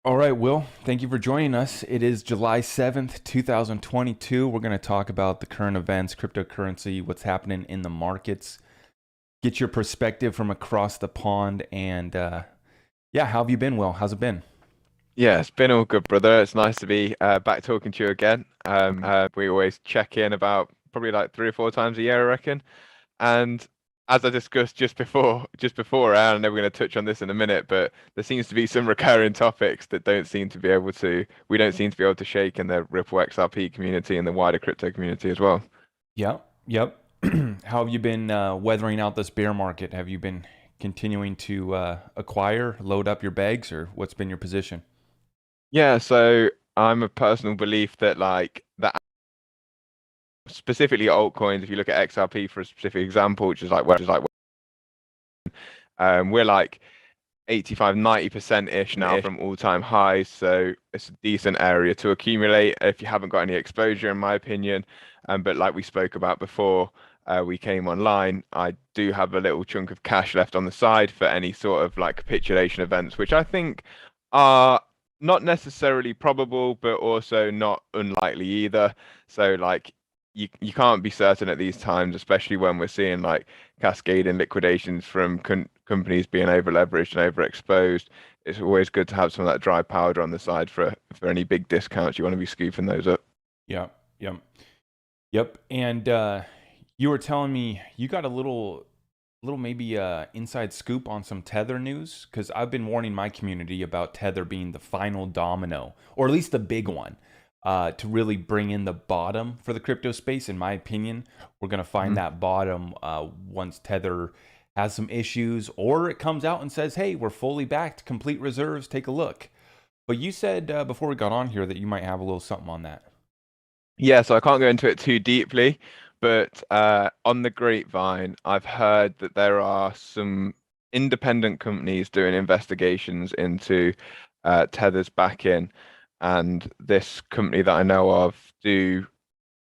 All right, Will, thank you for joining us. It is July 7th, 2022. We're going to talk about the current events, cryptocurrency, what's happening in the markets, get your perspective from across the pond. And yeah, how have you been, Will? How's it been? Yeah, it's been all good, brother. It's nice to be back talking to you again. We always check in about probably like 3 or 4 times a year, I reckon. And as I discussed just before, and I know we're going to touch on this in a minute, but there seems to be some recurring topics that we don't seem to be able to shake in the Ripple XRP community and the wider crypto community as well. Yep, yep. How have you been weathering out this bear market? Have you been continuing to acquire, load up your bags, or what's been your position? Yeah, so I'm a personal belief that like that specifically altcoins, if you look at XRP for a specific example, we're like 85, 90% ish now from all-time highs. So it's a decent area to accumulate if you haven't got any exposure, in my opinion. But like we spoke about before, we came online, I do have a little chunk of cash left on the side for any sort of like capitulation events, which I think are not necessarily probable, but also not unlikely either. So like you can't be certain at these times, especially when we're seeing like cascading liquidations from companies being over leveraged and overexposed. It's always good to have some of that dry powder on the side for any big discounts. You want to be scooping those up. Yep, yep, yep. And you were telling me you got a little maybe inside scoop on some Tether news, because I've been warning my community about Tether being the final domino, or at least the big one, to really bring in the bottom for the crypto space. In my opinion, we're gonna find Mhm. that bottom once Tether has some issues, or it comes out and says, "Hey, we're fully backed, complete reserves. Take a look." But you said before we got on here that you might have a little something on that. Yeah, so I can't go into it too deeply, but on the grapevine, I've heard that there are some independent companies doing investigations into Tether's back-in, and this company that I know of do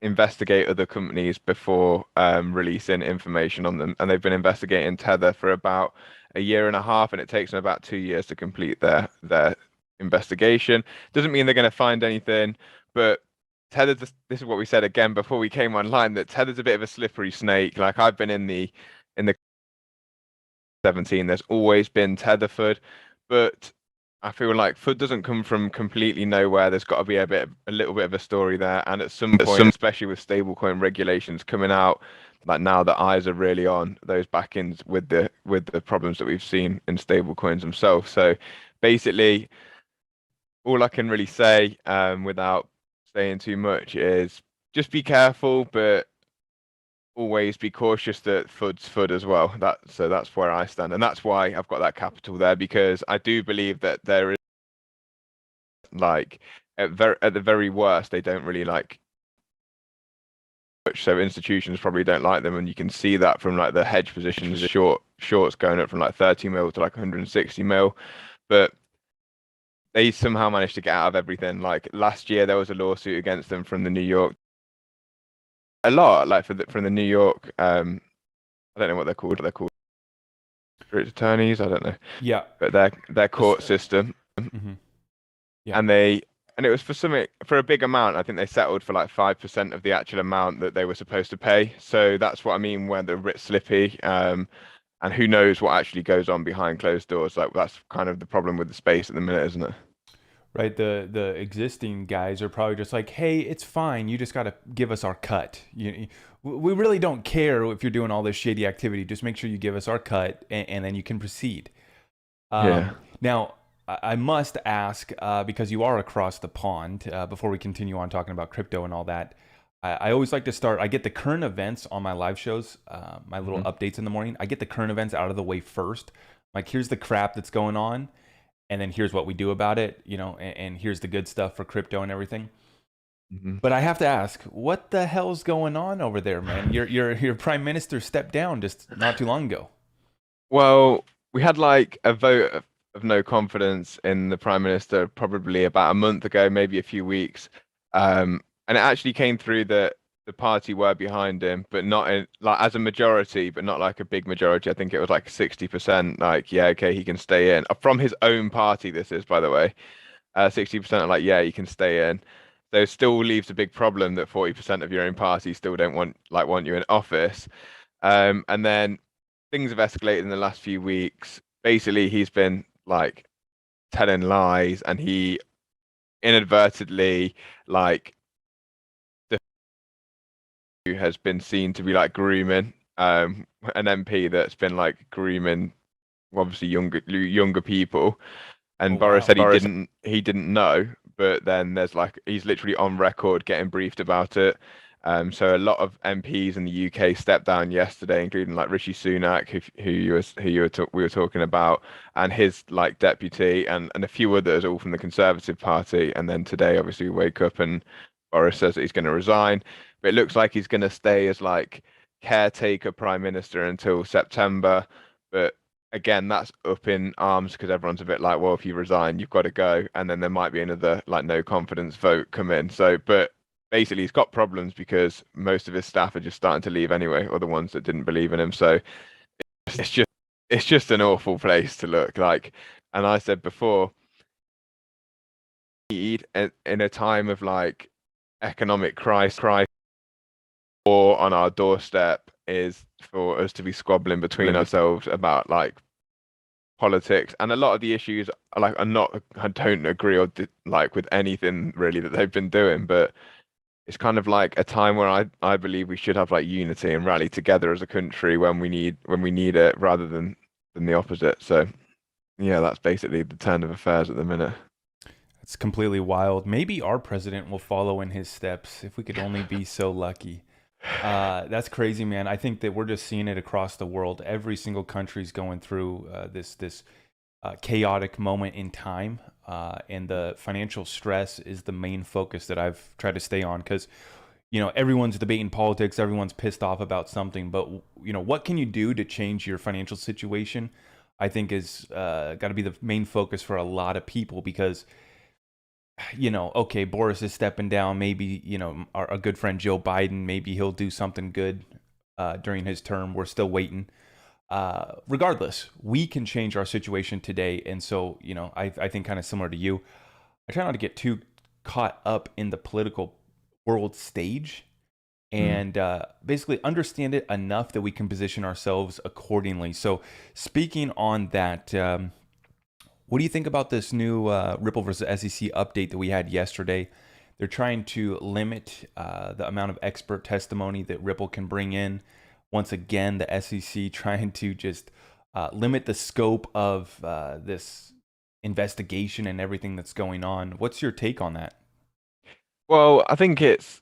investigate other companies before releasing information on them, and they've been investigating Tether for about a year and a half, and it takes them about 2 years to complete their investigation. Doesn't mean they're going to find anything, but this is what we said again before we came online, that Tether's a bit of a slippery snake. Like I've been in the 17, there's always been Tetherford, but I feel like food doesn't come from completely nowhere. There's got to be a little bit of a story there. And at some point, especially with stablecoin regulations coming out, like now the eyes are really on those back-ends with the problems that we've seen in stablecoins themselves. So basically, all I can really say, without saying too much, is just be careful, but always be cautious that FUD's FUD as well. That's where I stand, and that's why I've got that capital there, because I do believe that there is like at the very worst they don't really like much, so institutions probably don't like them, and you can see that from like the hedge positions, shorts going up from like 30 mil to like 160 mil, but they somehow managed to get out of everything. Like last year there was a lawsuit against them from the New York, a lot like from the New York, I don't know what they're called district attorneys, I don't know, Yeah. but their court system, Mm-hmm. Yeah. and it was for something for a big amount. I think they settled for like 5% of the actual amount that they were supposed to pay. So that's what I mean when they're a bit slippy. And who knows what actually goes on behind closed doors. Like that's kind of the problem with the space at the minute, isn't it? Right. The existing guys are probably just like, hey, it's fine. You just got to give us our cut. We really don't care if you're doing all this shady activity. Just make sure you give us our cut, and then you can proceed. Yeah. Now, I must ask, because you are across the pond, before we continue on talking about crypto and all that. I always like to start. I get the current events on my live shows, my little Hmm. updates in the morning. I get the current events out of the way first. Like, here's the crap that's going on, and then here's what we do about it, and here's the good stuff for crypto and everything. Hmm. But I have to ask, what the hell's going on over there, man? Your prime minister stepped down just not too long ago. Well, we had like a vote of no confidence in the Prime Minister probably about a month ago, maybe a few weeks. And it actually came through that the party were behind him, but not in like as a majority, but not like a big majority. I think it was like 60%. Like, yeah, okay, he can stay in. From his own party, this is, by the way. 60% are like, yeah, you can stay in. So it still leaves a big problem that 40% of your own party still don't want you in office. And then things have escalated in the last few weeks. Basically, he's been like telling lies, and he inadvertently like who has been seen to be like grooming an MP that's been like grooming obviously younger people. Oh And Boris wow. said he didn't know, but then there's like he's literally on record getting briefed about it. So a lot of MPs in the UK stepped down yesterday, including like Rishi Sunak, we were talking about, and his like deputy, and a few others, all from the Conservative Party. And then today, obviously, we wake up and Boris says that he's going to resign, but it looks like he's going to stay as like caretaker prime minister until September. But again, that's up in arms because everyone's a bit like, well, if you resign, you've got to go, and then there might be another like no confidence vote come in. So, but basically, he's got problems because most of his staff are just starting to leave anyway, or the ones that didn't believe in him. So it's just it's just an awful place to look like. And I said before, in a time of like economic crisis or on our doorstep is for us to be squabbling between ourselves about like politics, and a lot of the issues are not I don't agree like with anything really that they've been doing, but it's kind of like a time where I believe we should have like unity and rally together as a country when we need it rather than the opposite. So yeah, that's basically the turn of affairs at the minute. It's completely wild. Maybe our president will follow in his steps if we could only be so lucky. That's crazy, man. I think that we're just seeing it across the world. Every single country's going through this chaotic moment in time, and the financial stress is the main focus that I've tried to stay on because everyone's debating politics, everyone's pissed off about something, but what can you do to change your financial situation? I think is got to be the main focus for a lot of people because okay, Boris is stepping down. Maybe, our good friend Joe Biden, maybe he'll do something good during his term. We're still waiting. Regardless, we can change our situation today. And so, I think kind of similar to you, I try not to get too caught up in the political world stage Mm. and basically understand it enough that we can position ourselves accordingly. So, speaking on that, what do you think about this new Ripple versus SEC update that we had yesterday? They're trying to limit the amount of expert testimony that Ripple can bring in. Once again, the SEC trying to just limit the scope of this investigation and everything that's going on. What's your take on that? Well, I think it's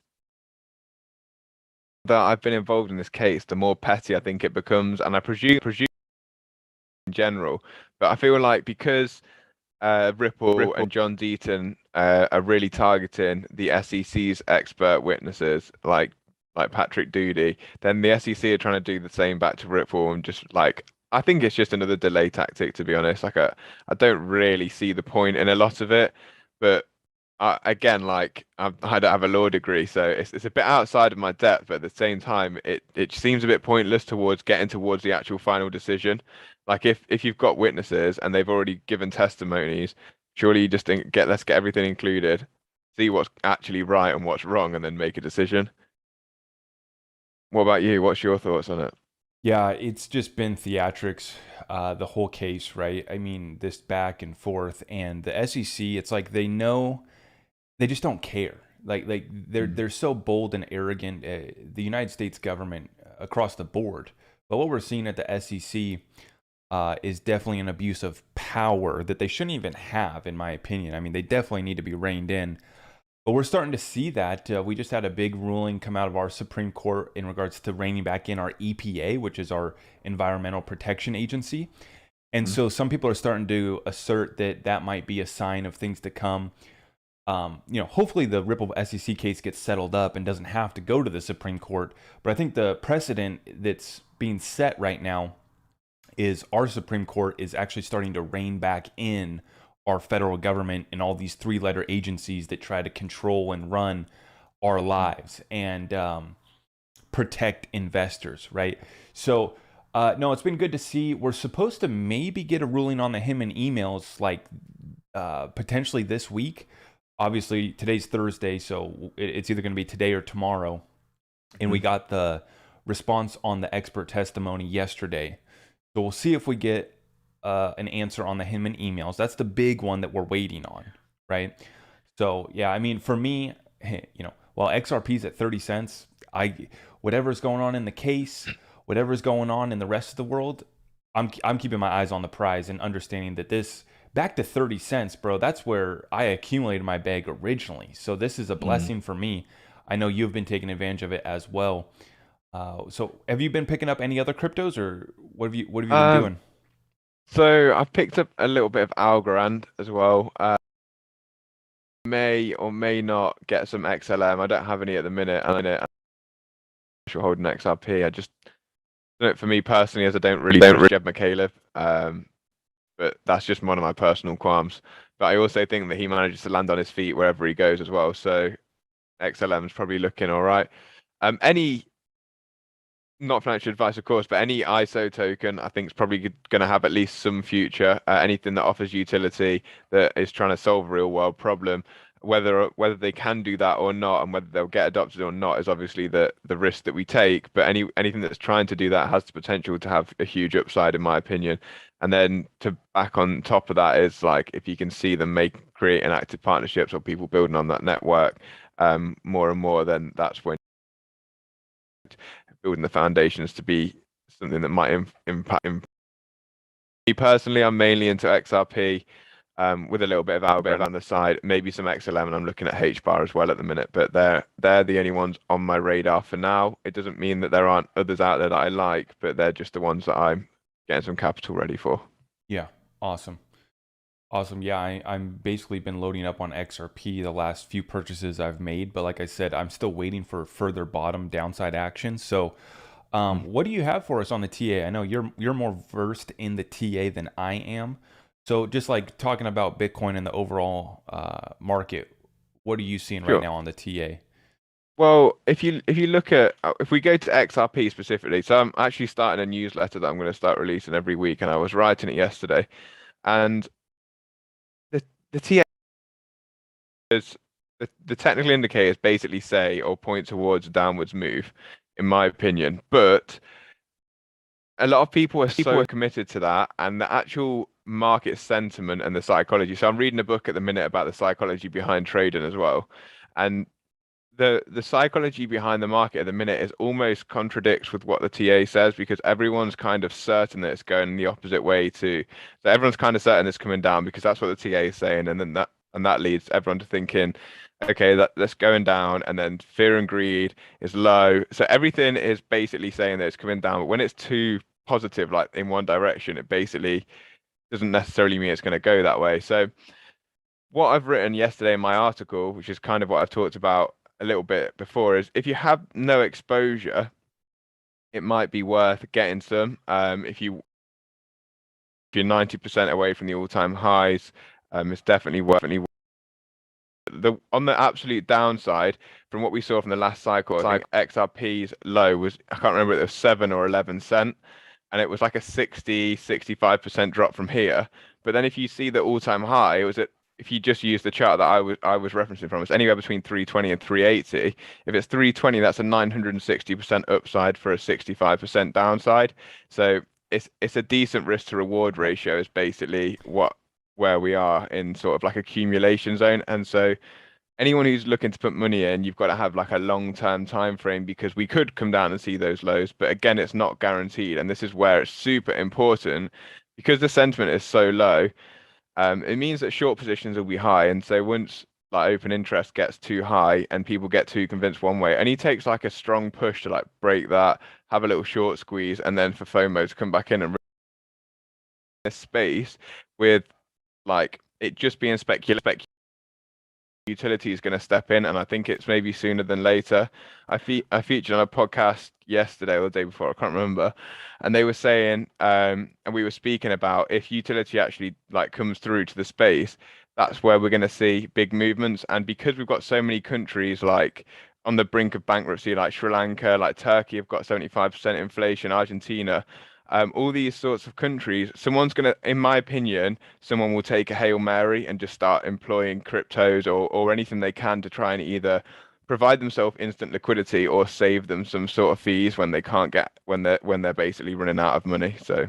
that I've been involved in this case, the more petty I think it becomes, and I presume in general. But I feel like because Ripple and John Deaton are really targeting the SEC's expert witnesses, like Patrick Doody. Then the SEC are trying to do the same back to Ripple, and just like I think it's just another delay tactic, to be honest. I don't really see the point in a lot of it, but again, like I don't have a law degree, so it's a bit outside of my depth. But at the same time, it seems a bit pointless towards getting towards the actual final decision. Like if you've got witnesses and they've already given testimonies, surely you just think let's get everything included, see what's actually right and what's wrong, and then make a decision. What about you? What's your thoughts on it? Yeah, it's just been theatrics, the whole case, right? I mean, this back and forth, and the SEC, it's like they know they just don't care. Like Mm. they're so bold and arrogant. The United States government across the board, but what we're seeing at the SEC is definitely an abuse of power that they shouldn't even have, in my opinion. I mean, they definitely need to be reined in. But we're starting to see that. We just had a big ruling come out of our Supreme Court in regards to reining back in our EPA, which is our Environmental Protection Agency. And Mm. so some people are starting to assert that that might be a sign of things to come. Hopefully the Ripple SEC case gets settled up and doesn't have to go to the Supreme Court. But I think the precedent that's being set right now is our Supreme Court is actually starting to rein back in our federal government and all these three-letter agencies that try to control and run our Mhm. lives and protect investors, right? So, no, it's been good to see. We're supposed to maybe get a ruling on the him and emails like potentially this week. Obviously, today's Thursday, so it's either going to be today or tomorrow. And we Mhm. got the response on the expert testimony yesterday. So we'll see if we get an answer on the him and emails. That's the big one that we're waiting on, right? So yeah, I mean, for me, while XRP's at 30 cents, I whatever's going on in the case, whatever's going on in the rest of the world, I'm keeping my eyes on the prize and understanding that this back to 30 cents, bro. That's where I accumulated my bag originally. So this is a Mm. blessing for me. I know you've been taking advantage of it as well. So have you been picking up any other cryptos, or what have you been Um, doing? so I've picked up a little bit of Algorand as well. May or may not get some XLM. I don't have any at the minute. I'm sure holding XRP. I just, for me personally, as I don't really trust Jed McCaleb. But that's just one of my personal qualms. But I also think that he manages to land on his feet wherever he goes as well. So XLM is probably looking all right. Any not financial advice, of course, but any ISO token, I think is probably going to have at least some future. Anything that offers utility that is trying to solve a real world problem, whether they can do that or not, and whether they'll get adopted or not, is obviously the risk that we take. But anything that's trying to do that has the potential to have a huge upside, in my opinion. And then to back on top of that is like if you can see them creating active partnerships or people building on that network, more and more, then that's when building the foundations to be something that might impact. Me personally, I'm mainly into XRP, with a little bit of Algorand on the side, maybe some XLM, and I'm looking at HBAR as well at the minute. But they're the only ones on my radar for now. It doesn't mean that there aren't others out there that I like, but they're just the ones that I'm getting some capital ready for. Yeah, awesome. Awesome. Yeah, I'm basically been loading up on XRP the last few purchases I've made, but like I said, I'm still waiting for further bottom downside action. So, Mm. what do you have for us on the TA? I know you're more versed in the TA than I am. So, just like talking about Bitcoin and the overall market, what are you seeing right Sure. now on the TA? Well, if you look at if we go to XRP specifically, so I'm actually starting a newsletter that I'm going to start releasing every week, and I was writing it yesterday, and the TA is the technical indicators basically say or point towards a downwards move, in my opinion. But a lot of people are so committed to that, and the actual market sentiment and the psychology. So I'm reading a book at the minute about the psychology behind trading as well, and the psychology behind the market at the minute is almost contradicts with what the TA says because everyone's kind of certain that it's going the opposite way too. So everyone's kind of certain it's coming down because that's what the TA is saying, and then that leads everyone to thinking, okay, that's going down, and then fear and greed is low. So everything is basically saying that it's coming down, but when it's too positive, like in one direction, it basically doesn't necessarily mean it's going to go that way. So what I've written yesterday in my article, which is kind of what I've talked about a little bit before, is if you have no exposure, it might be worth getting some. If you're 90% away from the all-time highs, it's definitely worth. The on the absolute downside, from what we saw from the last cycle, I think XRP's low was I can't remember if it was 7 or 11 cent, and it was like a 65% drop from here. But then if you see the all-time high, it was at if you just use the chart that I was referencing from, it's anywhere between 320 and 380. If it's 320, that's a 960% upside for a 65% downside. So it's a decent risk to reward ratio is basically where we are in sort of like accumulation zone. And so anyone who's looking to put money in, you've got to have like a long-term time frame because we could come down and see those lows, but again, it's not guaranteed. And this is where it's super important because the sentiment is so low. It means that short positions will be high, and so once like open interest gets too high and people get too convinced one way, and he takes like a strong push to like break that, have a little short squeeze, and then for FOMO to come back in and this space with like it just being speculative utility is going to step in, and I think it's maybe sooner than later. I featured on a podcast yesterday or the day before, I can't remember, and they were saying, and we were speaking about if utility actually like comes through to the space, that's where we're going to see big movements. And because we've got so many countries like on the brink of bankruptcy, like Sri Lanka, like Turkey have got 75% inflation, Argentina, all these sorts of countries, someone's gonna, in my opinion, someone will take a Hail Mary and just start employing cryptos or anything they can to try and either provide themselves instant liquidity or save them some sort of fees when they can't get when they're basically running out of money. So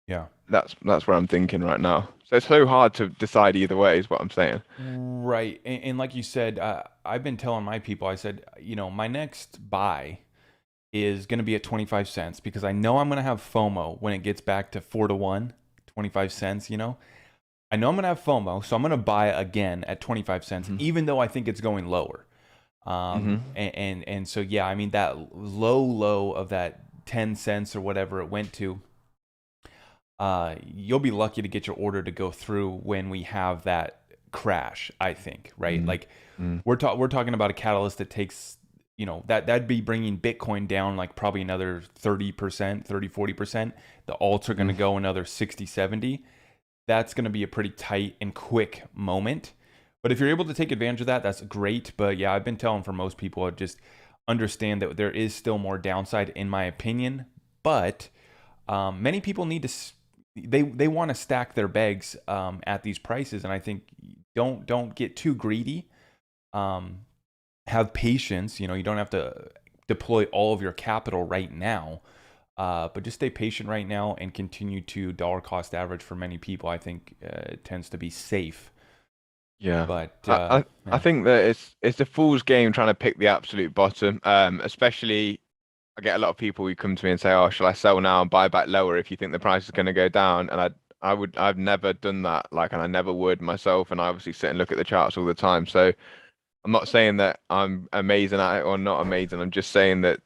Yeah. that's where I'm thinking right now. So it's so hard to decide either way, is what I'm saying. Right. And like you said, I've been telling my people, I said, my next buy is going to be at 25 cents because I know I'm going to have FOMO when it gets back to 4 to 1, 25 cents. I know I'm going to have FOMO, so I'm going to buy again at 25 cents, Hmm. even though I think it's going lower. Hmm. And so, yeah, I mean, that low of that 10 cents or whatever it went to, you'll be lucky to get your order to go through when we have that crash, I think, right? Mm. Like Mm. we're talking about a catalyst that takes, that'd be bringing Bitcoin down like probably another 30%, 40%. The alts are going to Mm. go another 60, 70. That's going to be a pretty tight and quick moment. But if you're able to take advantage of that, that's great. But yeah, I've been telling for most people, just understand that there is still more downside in my opinion. But many people need to they want to stack their bags at these prices, and I think don't get too greedy. Um, have patience. You don't have to deploy all of your capital right now, but just stay patient right now and continue to dollar cost average. For many people, I think tends to be safe. Yeah. But I yeah, think that it's a fool's game trying to pick the absolute bottom. Especially I get a lot of people who come to me and say, "Oh, shall I sell now and buy back lower if you think the price is going to go down?" And I've never done that, like, and I never would myself. And I obviously sit and look at the charts all the time. So I'm not saying that I'm amazing at it or not amazing. I'm just saying that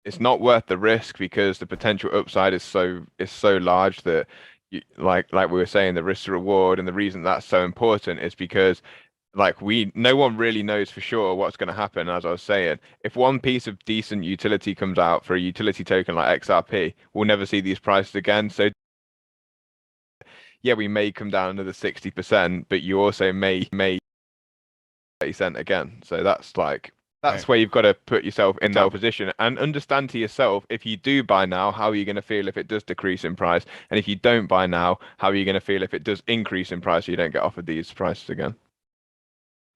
it's not worth the risk because the potential upside is so large that like we were saying, the risk to reward, and the reason that's so important is because like we no one really knows for sure what's going to happen. As I was saying, if one piece of decent utility comes out for a utility token like XRP, we'll never see these prices again. So yeah, we may come down another 60%, but you also may 30 cent again. So right. that's where you've got to put yourself in that position and understand to yourself, if you do buy now, how are you going to feel if it does decrease in price? And if you don't buy now, how are you going to feel if it does increase in price so you don't get offered these prices again?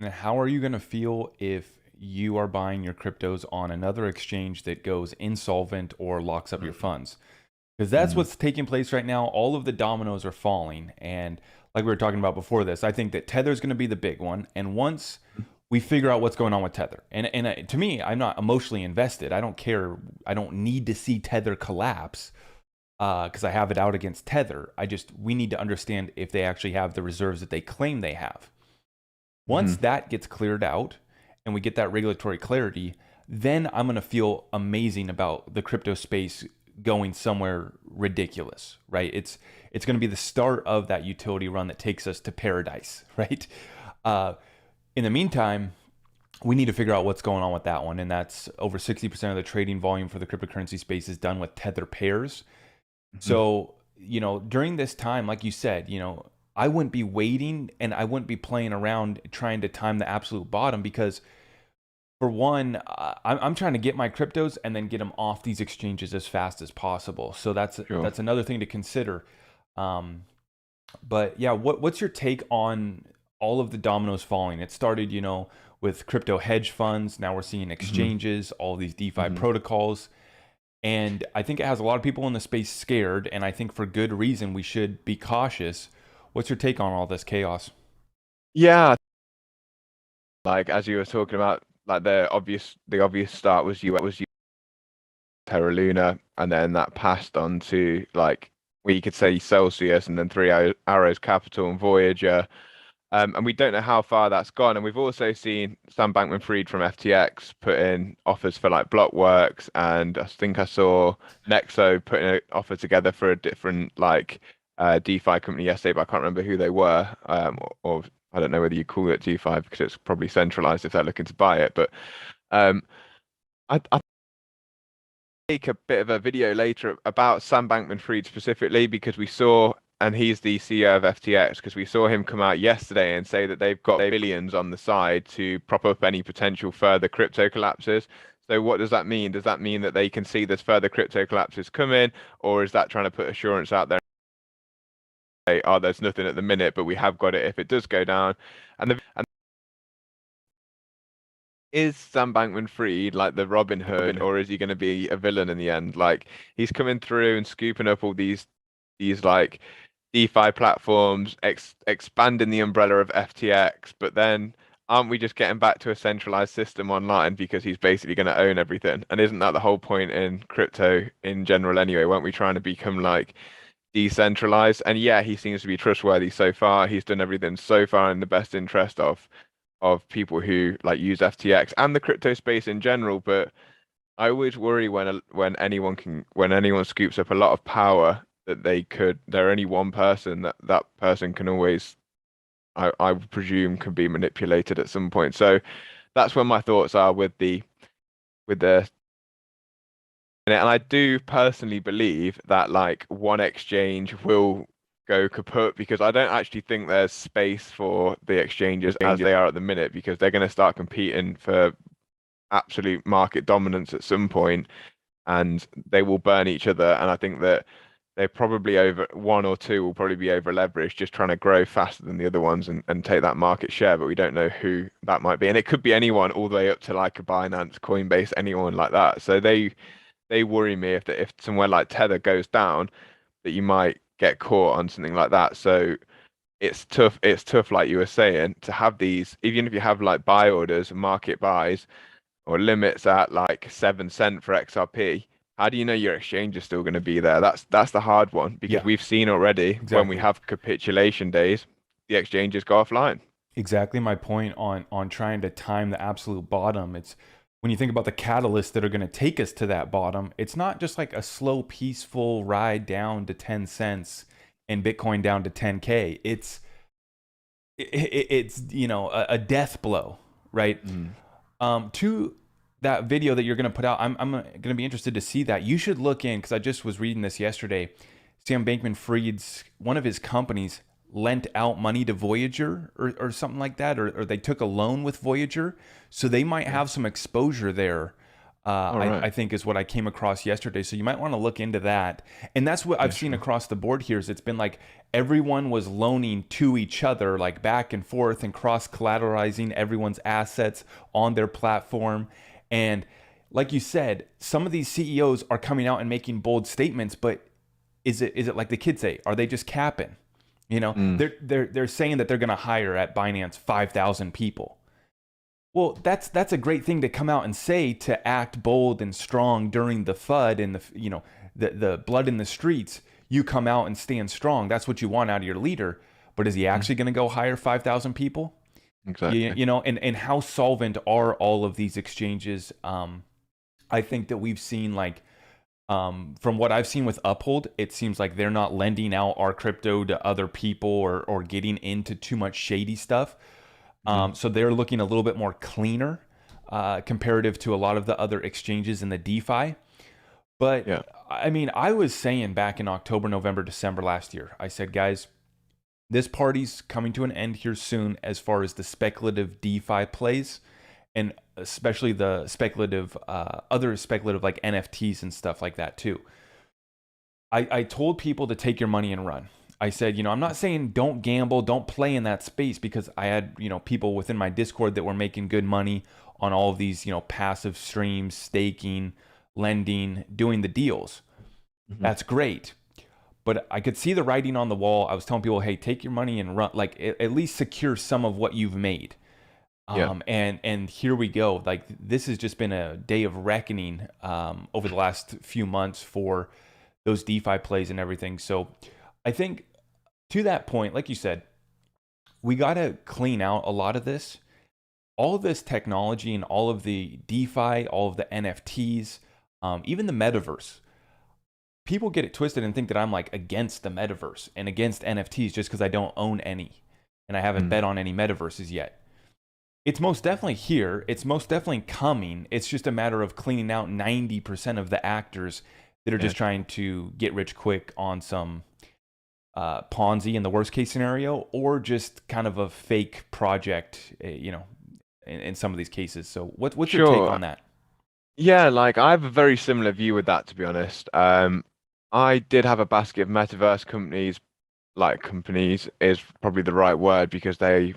And how are you going to feel if you are buying your cryptos on another exchange that goes insolvent or locks up your Mm. funds? Because that's Mm. what's taking place right now. All of the dominoes are falling. And like we were talking about before this, I think that Tether is going to be the big one. And once we figure out what's going on with Tether, and to me, I'm not emotionally invested. I don't care. I don't need to see Tether collapse because I have it out against Tether. We need to understand if they actually have the reserves that they claim they have. Once Mhm. that gets cleared out and we get that regulatory clarity, then I'm going to feel amazing about the crypto space going somewhere ridiculous, right? It's going to be the start of that utility run that takes us to paradise, right? Uh, in the meantime, we need to figure out what's going on with that one, and that's over 60% of the trading volume for the cryptocurrency space is done with Tether pairs. Mhm. So, during this time, like you said, I wouldn't be waiting and I wouldn't be playing around trying to time the absolute bottom because, for one, I'm trying to get my cryptos and then get them off these exchanges as fast as possible. So Sure. that's another thing to consider. Um, but yeah, what's your take on all of the dominoes falling? It started, with crypto hedge funds. Now we're seeing Mhm. exchanges, all these DeFi Mhm. protocols. And I think it has a lot of people in the space scared. And I think for good reason, we should be cautious. What's your take on all this chaos? Yeah, like as you were talking about, like the obvious start was you Terra Luna, and then that passed on to like we could say Celsius, and then Three Arrows Capital and Voyager. And we don't know how far that's gone. And we've also seen Sam Bankman-Fried from FTX put in offers for like Blockworks, and I think I saw Nexo putting an offer together for a different like DeFi company yesterday, but I can't remember who they were. Or I don't know whether you call it DeFi because it's probably centralized if they're looking to buy it. But um, I make a bit of a video later about Sam Bankman-Fried specifically because we saw and he's the CEO of FTX because we saw him come out yesterday and say that they've got billions on the side to prop up any potential further crypto collapses. So what does that mean? Does that mean that they can see there's further crypto collapses coming, or is that trying to put assurance out there? Say, oh, there's nothing at the minute, but we have got it if it does go down. And is Sam Bankman-Fried like the Robin Hood, or is he going to be a villain in the end? Like he's coming through and scooping up all these like DeFi platforms, expanding the umbrella of FTX, but then aren't we just getting back to a centralized system online because he's basically going to own everything? And isn't that the whole point in crypto in general anyway? Weren't we trying to become like decentralized? And yeah, he seems to be trustworthy so far. He's done everything so far in the best interest of people who like use FTX and the crypto space in general, but I always worry when anyone scoops up a lot of power that they're only one person that person can always I would presume can be manipulated at some point. So that's where my thoughts are with the and I do personally believe that like one exchange will go kaput because I don't actually think there's space for the exchanges as they are at the minute because they're going to start competing for absolute market dominance at some point and they will burn each other. And I think that they probably over one or two will probably be over leveraged, just trying to grow faster than the other ones and take that market share. But we don't know who that might be. And it could be anyone all the way up to like a Binance, Coinbase, anyone like that. So they worry me if somewhere like Tether goes down, that you might get caught on something like that. So it's tough. It's tough, like you were saying, to have these, even if you have like buy orders, market buys, or limits at like 7 cent for XRP. How do you know your exchange is still going to be there? That's the hard one because Yeah, we've seen already when we exactly. have capitulation days, the exchanges go offline. Exactly my point on trying to time the absolute bottom. It's when you think about the catalysts that are going to take us to that bottom, it's not just like a slow, peaceful ride down to 10 cents and Bitcoin down to 10K. It's a death blow, right? Mm. To that video that you're going to put out, I'm going to be interested to see that. You should look in because I just was reading this yesterday. Sam Bankman-Fried's one of his companies lent out money to Voyager or something like that, or they took a loan with Voyager, so they might Yeah. have some exposure there. All right. I think is what I came across yesterday. So you might want to look into that. And that's what Yeah, I've seen sure. across the board here is it's been like everyone was loaning to each other, like back and forth and cross collateralizing everyone's assets on their platform. And like you said, some of these CEOs are coming out and making bold statements, but is it like the kids say? Are they just capping? Mm. They're saying that they're going to hire at Binance 5,000 people. Well, that's a great thing to come out and say to act bold and strong during the FUD and the blood in the streets. You come out and stand strong. That's what you want out of your leader. But is he Mm. actually going to go hire 5,000 people? Exactly. And how solvent are all of these exchanges? I think that we've seen like from what I've seen with Uphold, it seems like they're not lending out our crypto to other people or getting into too much shady stuff. Hmm. So they're looking a little bit more cleaner comparative to a lot of the other exchanges in the DeFi. But Yeah. I mean, I was saying back in October, November, December last year, I said, guys, this party's coming to an end here soon as far as the speculative DeFi plays, and especially the speculative, other speculative like NFTs and stuff like that too. I told people to take your money and run. I said, I'm not saying don't gamble, don't play in that space because I had, people within my Discord that were making good money on all of these, passive streams, staking, lending, doing the deals. Hmm. That's great. But I could see the writing on the wall. I was telling people, hey, take your money and run, like at least secure some of what you've made. Yeah. And here we go. Like this has just been a day of reckoning over the last few months for those DeFi plays and everything. So I think to that point, like you said, we got to clean out a lot of this. All of this technology and all of the DeFi, all of the NFTs, even the metaverse. People get it twisted and think that I'm like against the metaverse and against NFTs just because I don't own any and I haven't Mm. bet on any metaverses yet. It's most definitely here. It's most definitely coming. It's just a matter of cleaning out 90% of the actors that are Yeah. just trying to get rich quick on some Ponzi in the worst case scenario, or just kind of a fake project, in some of these cases. So what's your take Sure. on that? Yeah, like I have a very similar view with that, to be honest. I did have a basket of metaverse companies, like companies is probably the right word because they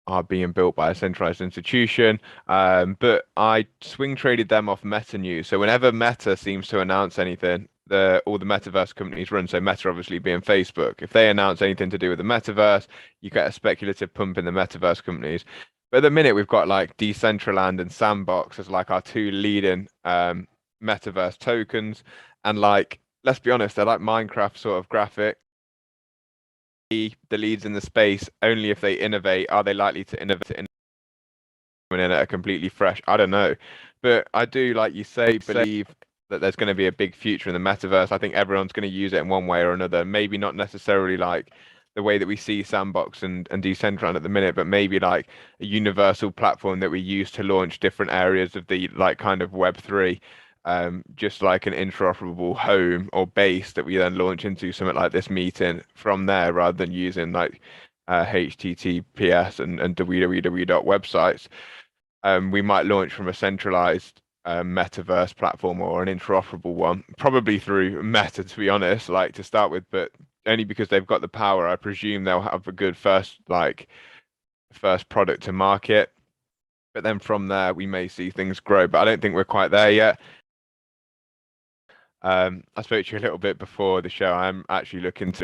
are being built by a centralized institution. But I swing traded them off Meta news. So whenever Meta seems to announce anything, all the metaverse companies run. So Meta obviously being Facebook. If they announce anything to do with the metaverse, you get a speculative pump in the metaverse companies. But at the minute, we've got like Decentraland and Sandbox as like our two leading metaverse tokens. And like, let's be honest, they're like Minecraft sort of graphic. The leads in the space, only if they innovate are they likely to innovate in it are completely fresh. I don't know, but I do, like you say, believe that there's going to be a big future in the metaverse. I think everyone's going to use it in one way or another. Maybe not necessarily like the way that we see Sandbox and Decentraland at the minute, but maybe like a universal platform that we use to launch different areas of the like kind of Web3. Just like an interoperable home or base that we then launch into something like this meeting from there rather than using like HTTPS and www dot websites. We might launch from a centralized metaverse platform or an interoperable one, probably through Meta, to be honest, like to start with, but only because they've got the power. I presume they'll have a good first product to market, but then from there we may see things grow. But I don't think we're quite there yet. I spoke to you a little bit before the show. I'm actually looking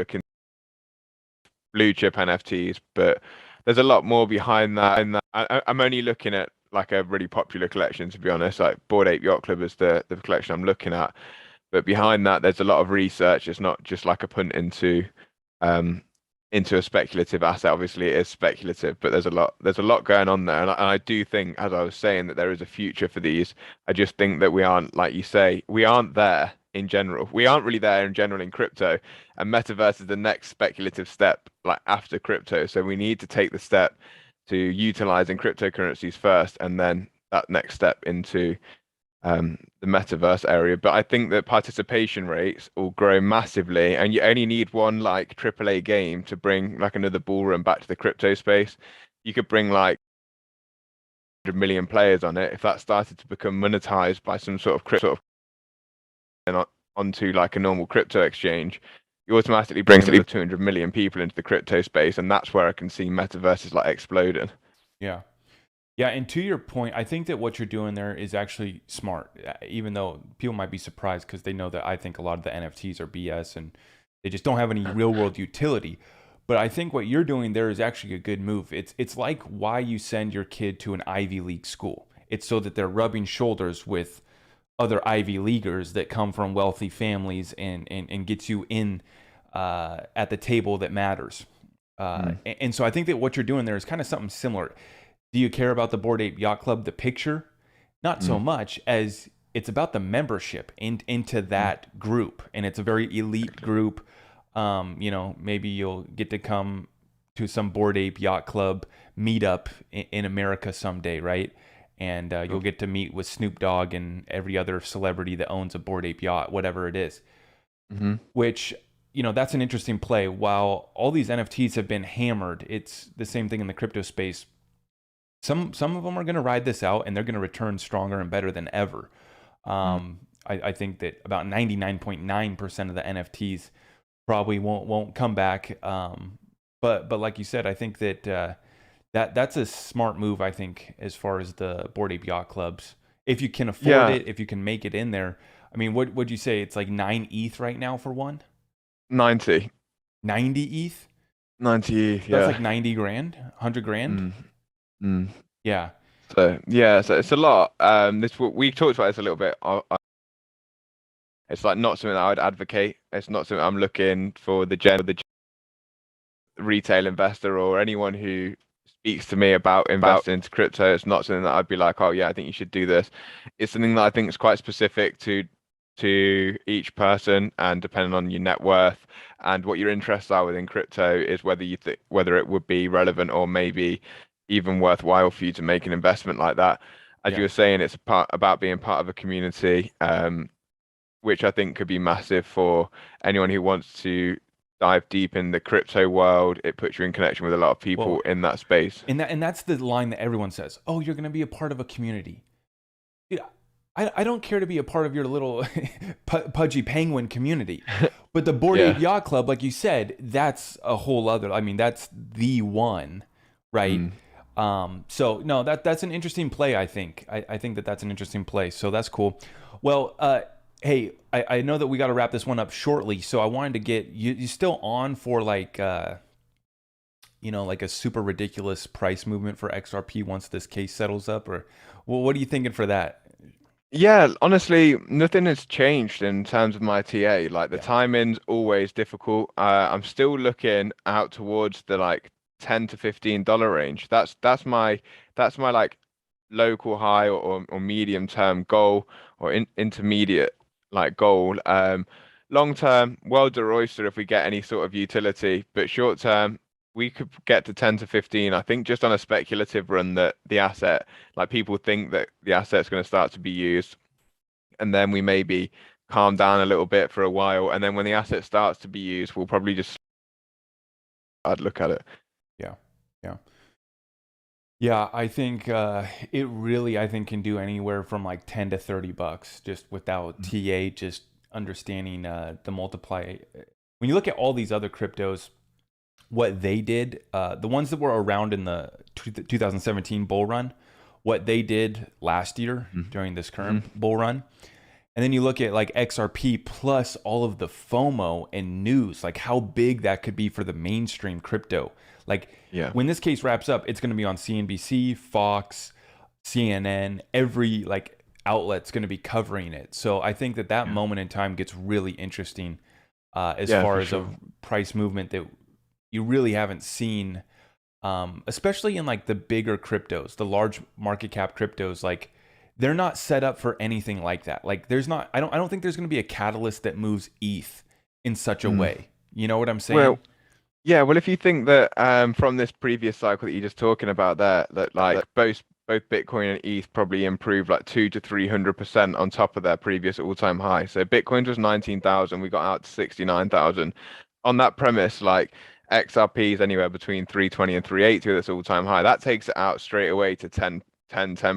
blue chip NFTs, but there's a lot more behind that. And I'm only looking at like a really popular collection, to be honest. Like Bored Ape Yacht Club is the collection I'm looking at. But behind that, there's a lot of research. It's not just like a punt um, into a speculative asset. Obviously, it is speculative, but there's a lot going on there. And I do think, as I was saying, that there is a future for these. I just think that we aren't, like you say, we aren't there in general. We aren't really there in general in crypto. And metaverse is the next speculative step, like after crypto. So we need to take the step to utilizing cryptocurrencies first, and then that next step into the metaverse area. But I think that participation rates will grow massively, and you only need one like AAA game to bring like another ballroom back to the crypto space. You could bring like 100 million players on it. If that started to become monetized by some sort of crypto and onto like a normal crypto exchange, you automatically bring another 200 million people into the crypto space, and that's where I can see metaverses like exploding. Yeah. Yeah, and to your point, I think that what you're doing there is actually smart, even though people might be surprised because they know that I think a lot of the NFTs are BS and they just don't have any real world utility. But I think what you're doing there is actually a good move. It's like why you send your kid to an Ivy League school. It's so that they're rubbing shoulders with other Ivy Leaguers that come from wealthy families and gets you in at the table that matters. Mm. And so I think that what you're doing there is kind of something similar. Do you care about the Bored Ape Yacht Club, the picture? Not so Mm. much as it's about the membership into Mm. that group, and it's a very elite group. Maybe you'll get to come to some Bored Ape Yacht Club meetup in America someday, right? And you'll Sure. get to meet with Snoop Dogg and every other celebrity that owns a Bored Ape yacht, whatever it is. Hmm. Which that's an interesting play. While all these NFTs have been hammered, it's the same thing in the crypto space. Some of them are going to ride this out and they're going to return stronger and better than ever. Mm. I think that about 99.9% of the NFTs probably won't come back. But like you said, I think that that's a smart move. I think as far as the Bored Ape Yacht Clubs, if you can afford Yeah, it, if you can make it in there. I mean, what would you say? It's like 9 ETH right now for one. 90. 90 ETH. 90, That's like yeah. 90 grand, 100 grand. Mm. Mm. Yeah, So yeah, so it's a lot. This we talked about this a little bit. It's like not something that I would advocate. It's not something I'm looking for the retail investor or anyone who speaks to me about investing into crypto. It's not something that I'd be like, oh yeah, I think you should do this. It's something that I think is quite specific to each person, and depending on your net worth and what your interests are within crypto is whether you think whether it would be relevant or maybe even worthwhile for you to make an investment like that. As you yeah, were saying, it's a part about being part of a community, which I think could be massive for anyone who wants to dive deep in the crypto world. It puts you in connection with a lot of people Well, in that space. and that's the line that everyone says. Oh, you're going to be a part of a community. Dude, I don't care to be a part of your little pudgy penguin community. But the Bored Ape Yeah. Yacht Club, like you said, that's a whole other. I mean, that's the one, right? Mm. So no, that's an interesting play. I think. I think that that's an interesting play. So that's cool. Well, hey, I know that we got to wrap this one up shortly. So I wanted to get you. You still on for like like a super ridiculous price movement for XRP once this case settles up, or well, what are you thinking for that? Yeah, honestly, nothing has changed in terms of my TA. Like the Yeah, timing's always difficult. I'm still looking out towards the like $10 to $15 range. That's my like local high or medium term goal or intermediate like goal. Long term, world's a oyster if we get any sort of utility, but short term, we could get to 10 to 15. I think just on a speculative run that the asset, like people think that the asset's going to start to be used, and then we maybe calm down a little bit for a while, and then when the asset starts to be used, we'll probably just I'd look at it. yeah, yeah. Yeah, I think it really, I think, can do anywhere from like 10 to $30 just without TA, just understanding the multiply. When you look at all these other cryptos, what they did, the ones that were around in the 2017 bull run, what they did last year Mm-hmm. during this current Mm-hmm. bull run, and then you look at like XRP plus all of the FOMO and news, like how big that could be for the mainstream crypto. Like Yeah. when this case wraps up, it's going to be on CNBC, Fox, CNN, every like outlet's going to be covering it. So I think that that Yeah. moment in time gets really interesting as Yeah, far for as a sure. price movement that you really haven't seen, especially in like the bigger cryptos, the large market cap cryptos. Like they're not set up for anything like that. Like there's not, I don't think there's going to be a catalyst that moves ETH in such a Mm. way. You know what I'm saying? Well, yeah, well, if you think that from this previous cycle that you're just talking about there, that like both Bitcoin and ETH probably improved like 200 to 300% on top of their previous all-time high. So Bitcoin was 19,000, we got out to 69,000. On that premise, like XRP is anywhere between 320 and 380 with its all-time high. That takes it out straight away to 10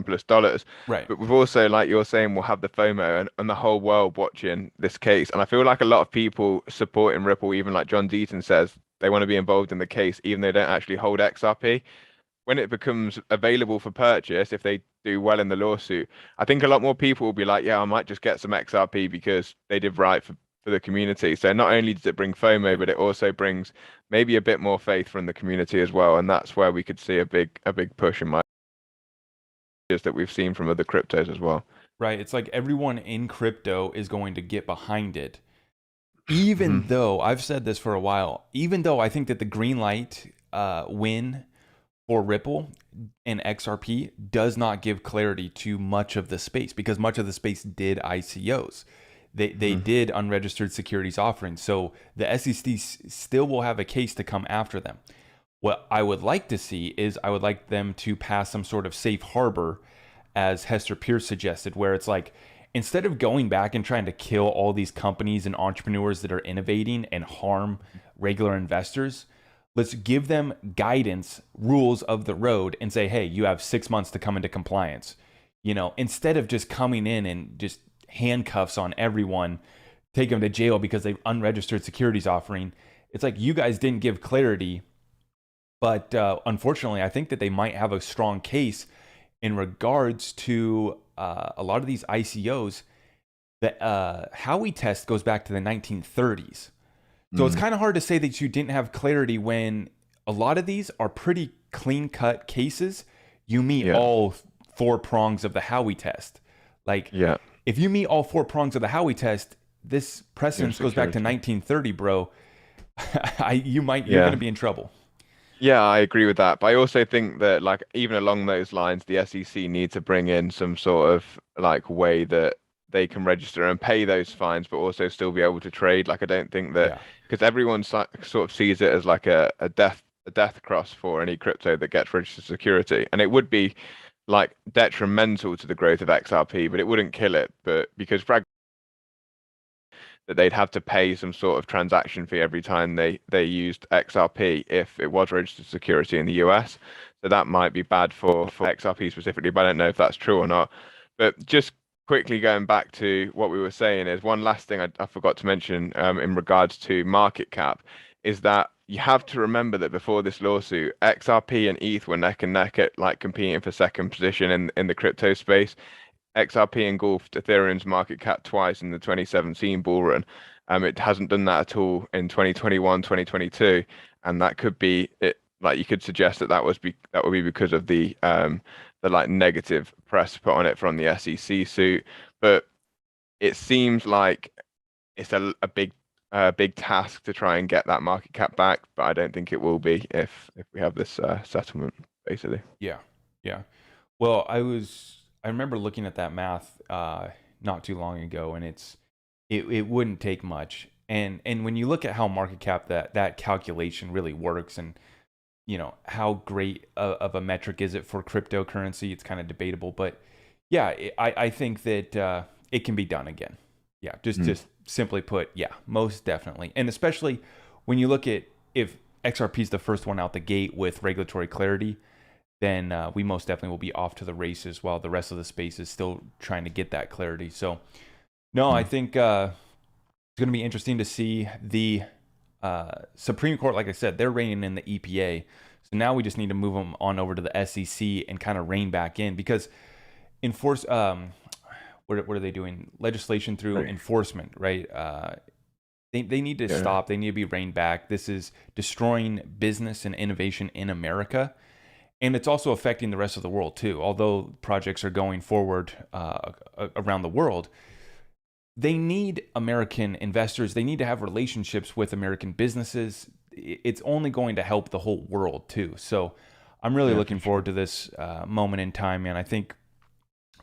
plus dollars. Right. But we've also, like you're saying, we'll have the FOMO and the whole world watching this case. And I feel like a lot of people supporting Ripple, even like John Deaton says, they want to be involved in the case, even though they don't actually hold XRP. When it becomes available for purchase, if they do well in the lawsuit, I think a lot more people will be like, yeah, I might just get some XRP because they did right for the community. So not only does it bring FOMO, Yep. but it also brings maybe a bit more faith from the community as well. And that's where we could see a big push in my ideas that we've seen from other cryptos as well. Right. It's like everyone in crypto is going to get behind it. Hmm. Even though I've said this for a while, even though I think that the green light win for Ripple and XRP does not give clarity to much of the space because much of the space did ICOs. They Hmm. did unregistered securities offerings. So the SEC still will have a case to come after them. What I would like to see is I would like them to pass some sort of safe harbor, as Hester Pierce suggested, where it's like instead of going back and trying to kill all these companies and entrepreneurs that are innovating and harm regular investors, let's give them guidance, rules of the road, and say, hey, you have 6 months to come into compliance. Instead of just coming in and just handcuffs on everyone, take them to jail because they've unregistered securities offering. It's like you guys didn't give clarity, but unfortunately, I think that they might have a strong case in regards to a lot of these ICOs. The Howey test goes back to the 1930s. So it's Mm. kind of hard to say that you didn't have clarity when a lot of these are pretty clean cut cases. You meet Yeah. all four prongs of the Howey test. Like, Yeah. if you meet all four prongs of the Howey test, this Your precedence goes back to security. 1930, bro. You're going to Yeah. be in trouble. Yeah, I agree with that. But I also think that like even along those lines, the SEC need to bring in some sort of like way that they can register and pay those fines, but also still be able to trade. Like I don't think that Yeah. because everyone sort of sees it as like a death cross for any crypto that gets registered security, and it would be like detrimental to the growth of XRP, but it wouldn't kill it. But because that they'd have to pay some sort of transaction fee every time they used XRP if it was registered security in the US. So that might be bad for XRP specifically, but I don't know if that's true or not. But just quickly going back to what we were saying is one last thing I forgot to mention in regards to market cap is that you have to remember that before this lawsuit, XRP and ETH were neck and neck at like competing for second position in the crypto space. XRP engulfed Ethereum's market cap twice in the 2017 bull run. It hasn't done that at all in 2021, 2022, and that could be it. Like you could suggest that that would be because of the like negative press put on it from the SEC suit, but it seems like it's a big task to try and get that market cap back, but I don't think it will be if we have this settlement, basically. Yeah. Yeah. Well, I remember looking at that math not too long ago, and it wouldn't take much. And when you look at how market cap that calculation really works, and how great of a metric is it for cryptocurrency, it's kind of debatable, but yeah, I think that it can be done again. Yeah, just simply put, yeah, most definitely. And especially when you look at if XRP is the first one out the gate with regulatory clarity, then we most definitely will be off to the races while the rest of the space is still trying to get that clarity. So, no, I think it's going to be interesting to see the Supreme Court. Like I said, they're reining in the EPA. So now we just need to move them on over to the SEC and kind of rein back in, because enforce what are they doing? Legislation through enforcement, right? They need to stop. They need to be reined back. This is destroying business and innovation in America. And it's also affecting the rest of the world too. Although projects are going forward around the world, they need American investors. They need to have relationships with American businesses. It's only going to help the whole world too. So I'm really looking forward to this moment in time, man. I think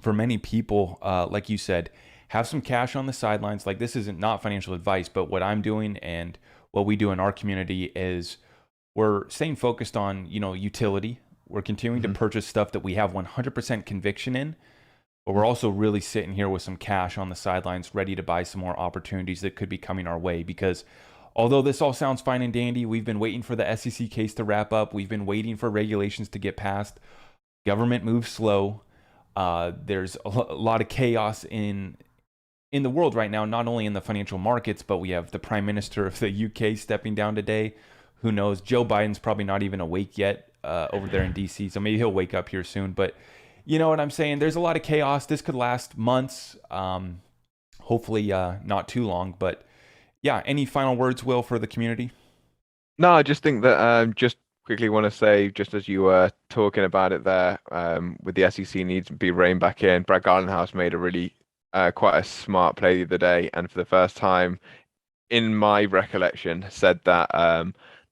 for many people, like you said, have some cash on the sidelines. Like, this isn't not financial advice, but what I'm doing and what we do in our community is we're staying focused on, utility. We're continuing to purchase stuff that we have 100% conviction in, but we're also really sitting here with some cash on the sidelines, ready to buy some more opportunities that could be coming our way. Because although this all sounds fine and dandy, we've been waiting for the SEC case to wrap up. We've been waiting for regulations to get passed. Government moves slow. There's a lot of chaos in the world right now, not only in the financial markets, but we have the Prime Minister of the UK stepping down today. Who knows? Joe Biden's probably not even awake yet over there in DC, so maybe he'll wake up here soon. But you know what I'm saying? There's a lot of chaos. This could last months. Hopefully not too long. But yeah, any final words, Will, for the community? No, I just think that just quickly want to say, just as you were talking about it there, with the SEC needs to be reined back in. Brad Garlinghouse made a really quite a smart play the other day, and for the first time in my recollection, said that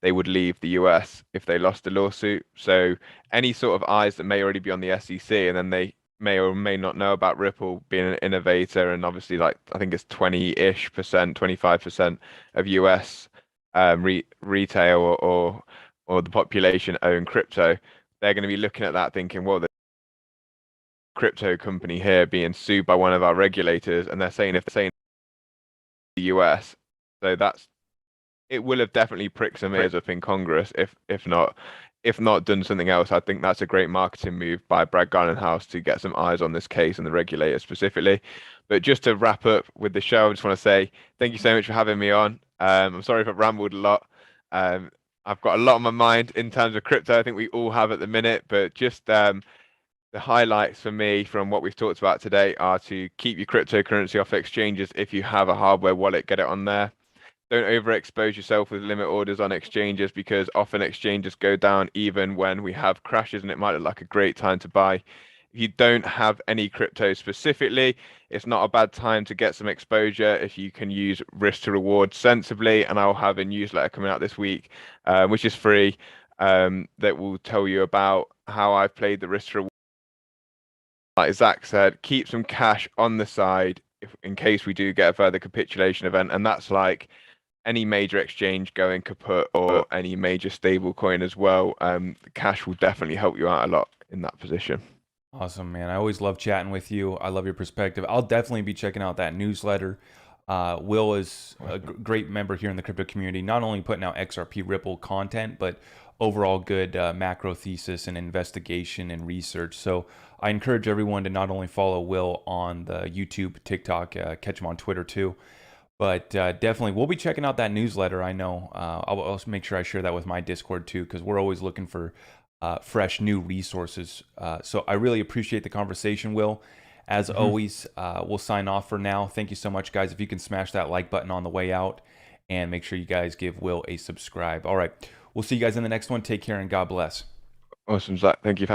they would leave the US if they lost the lawsuit. So any sort of eyes that may already be on the SEC, and then they may or may not know about Ripple being an innovator, and obviously, like I think it's 20-ish%, 25% of US retail or the population own crypto. They're going to be looking at that thinking, well, the crypto company here being sued by one of our regulators, and they're saying if they're saying the US, so that's it will have definitely pricked some ears up in Congress, if not done something else. I think that's a great marketing move by Brad Garlinghouse to get some eyes on this case and the regulator specifically. But just to wrap up with the show, I just want to say thank you so much for having me on. I'm sorry if I've rambled a lot. I've got a lot on my mind in terms of crypto. I think we all have at the minute, but just the highlights for me from what we've talked about today are to keep your cryptocurrency off exchanges. If you have a hardware wallet, get it on there. Don't overexpose yourself with limit orders on exchanges, because often exchanges go down even when we have crashes, and it might look like a great time to buy. If you don't have any crypto specifically, it's not a bad time to get some exposure if you can use risk to reward sensibly. And I'll have a newsletter coming out this week, which is free, that will tell you about how I've played the risk to reward. Like Zach said, keep some cash on the side in case we do get a further capitulation event. And that's like any major exchange going kaput or any major stable coin as well. Cash will definitely help you out a lot in that position. Awesome, man. I always love chatting with you. I love your perspective. I'll definitely be checking out that newsletter. Will is a great member here in the crypto community, not only putting out XRP Ripple content, but overall good macro thesis and investigation and research. So I encourage everyone to not only follow Will on the YouTube, TikTok, catch him on Twitter too. But definitely, we'll be checking out that newsletter. I know I'll also make sure I share that with my Discord too, because we're always looking for fresh new resources. So I really appreciate the conversation, Will. As Hmm. always, we'll sign off for now. Thank you so much, guys. If you can smash that like button on the way out, and make sure you guys give Will a subscribe. All right, we'll see you guys in the next one. Take care and God bless. Awesome, Zach. Thank you for having